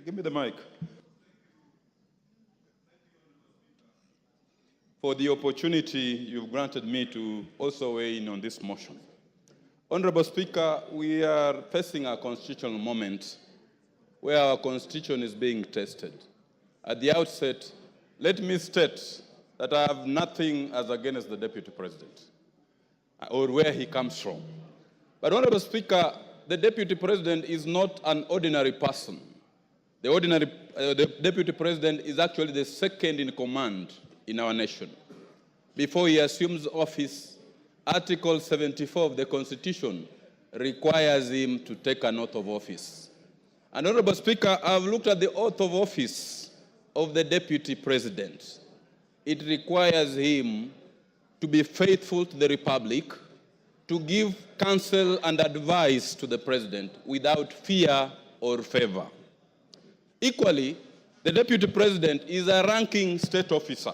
Give me the mic. For the opportunity you've granted me to also weigh in on this motion. Honorable Speaker, we are facing a constitutional moment where our constitution is being tested. At the outset, let me state that I have nothing as against the Deputy President or where he comes from. But Honorable Speaker, the Deputy President is not an ordinary person. The Deputy President is actually the second in command in our nation. Before he assumes office, Article 74 of the Constitution requires him to take an oath of office. And Honorable Speaker, I've looked at the oath of office of the Deputy President. It requires him to be faithful to the Republic, to give counsel and advice to the President without fear or favor. Equally, the Deputy President is a ranking state officer,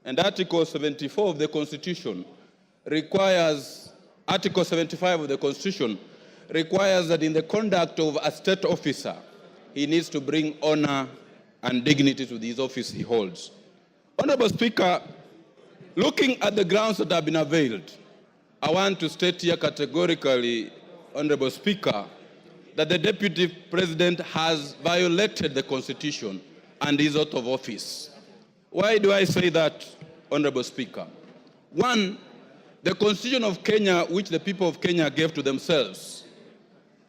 and Article 74 of the Constitution requires, Article 75 of the Constitution requires that in the conduct of a state officer, he needs to bring honor and dignity to this office he holds. Honorable Speaker, looking at the grounds that have been availed, I want to state here categorically, Honorable Speaker, that the Deputy President has violated the Constitution and his oath of office. Why do I say that, Honorable Speaker? One, the Constitution of Kenya, which the people of Kenya gave to themselves,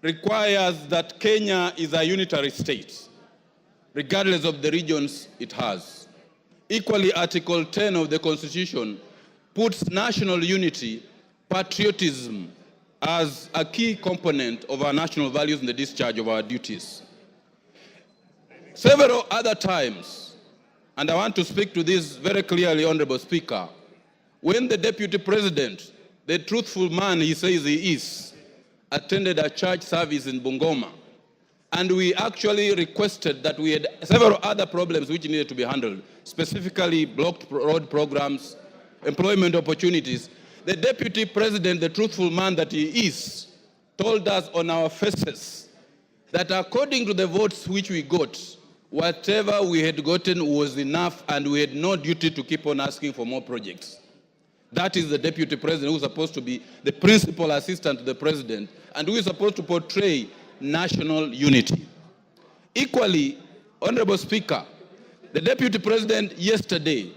requires that Kenya is a unitary state, regardless of the regions it has. Equally, Article 10 of the Constitution puts national unity, patriotism, as a key component of our national values in the discharge of our duties. Several other times, and I want to speak to this very clearly, Honorable Speaker, when the Deputy President, the truthful man he says he is, attended a church service in Bungoma, and we actually requested that we had several other problems which needed to be handled, specifically blocked road programs, employment opportunities. The Deputy President, the truthful man that he is, told us on our faces that according to the votes which we got, whatever we had gotten was enough and we had no duty to keep on asking for more projects. That is the Deputy President who is supposed to be the principal assistant to the President and who is supposed to portray national unity. Equally, Honorable Speaker, the Deputy President yesterday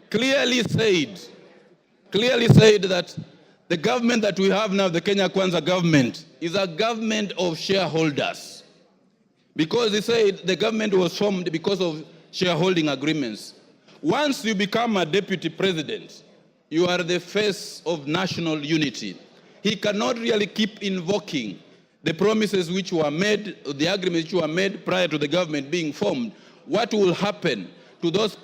clearly said that the government that we have now, the Kenya Kwanza government, is a government of shareholders. Because he said the government was formed because of shareholding agreements. Once you become a Deputy President, you are the face of national unity. He cannot really keep invoking the promises which were made, the agreements which were made prior to the government being formed. What will happen to those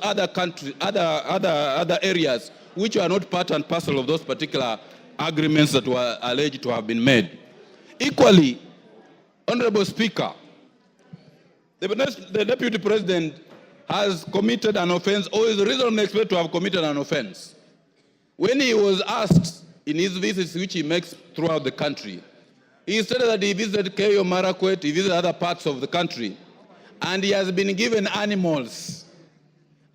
other countries, other areas which are not part and parcel of those particular agreements that were alleged to have been made? Equally, Honorable Speaker, the Deputy President has committed an offense, or is reasonably expected to have committed an offense. When he was asked in his visits which he makes throughout the country, he stated that he visited Keyo Marakwet, he visited other parts of the country, and he has been given animals.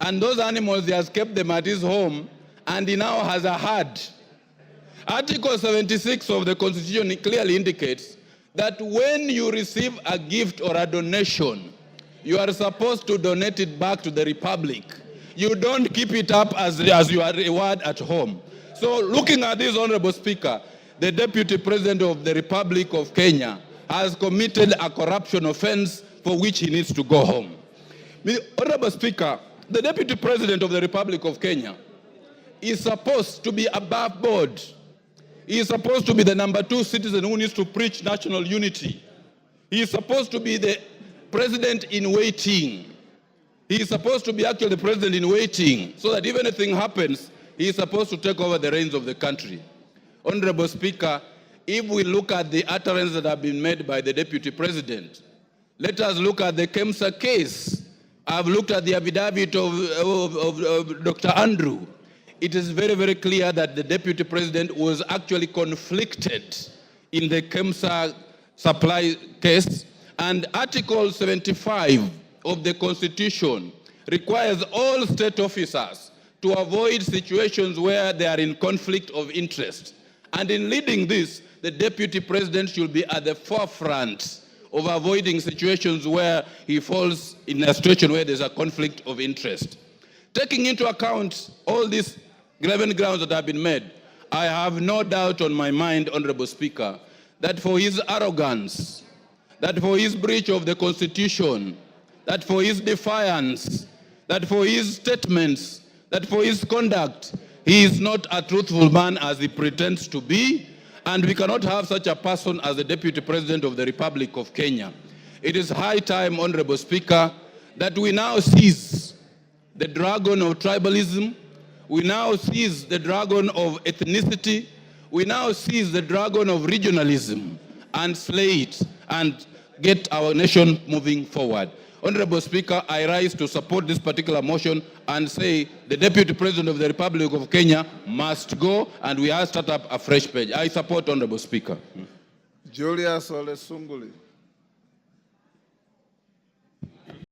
And those animals, he has kept them at his home, and he now has a herd. Article 76 of the Constitution clearly indicates that when you receive a gift or a donation, you are supposed to donate it back to the Republic. You don't keep it up as your reward at home. So looking at this, Honorable Speaker, the Deputy President of the Republic of Kenya has committed a corruption offense for which he needs to go home. Honorable Speaker, the Deputy President of the Republic of Kenya is supposed to be above board. He is supposed to be the number 2 citizen who needs to preach national unity. He is supposed to be the president in waiting. He is supposed to be actually the president in waiting, so that if anything happens, he is supposed to take over the reins of the country. Honorable Speaker, if we look at the utterances that have been made by the Deputy President, let us look at the Kemsa case. I've looked at the affidavit of Dr. Andrew. It is very, very clear that the Deputy President was actually conflicted in the Kemsa supply case, And Article 75 of the Constitution requires all state officers to avoid situations where they are in conflict of interest. And in leading this, the Deputy President should be at the forefront of avoiding situations where he falls in a situation where there's a conflict of interest. Taking into account all these 11 grounds that have been made, I have no doubt on my mind, Honorable Speaker, that for his arrogance, that for his breach of the Constitution, that for his defiance, that for his statements, that for his conduct, he is not a truthful man as he pretends to be, and we cannot have such a person as the Deputy President of the Republic of Kenya. It is high time, Honorable Speaker, that we now seize the dragon of tribalism, we now seize the dragon of ethnicity, we now seize the dragon of regionalism and slay it and get our nation moving forward. Honorable Speaker, I rise to support this particular motion and say the Deputy President of the Republic of Kenya must go and we have start up a fresh page. I support, Honorable Speaker. Julius Ole Sunguli.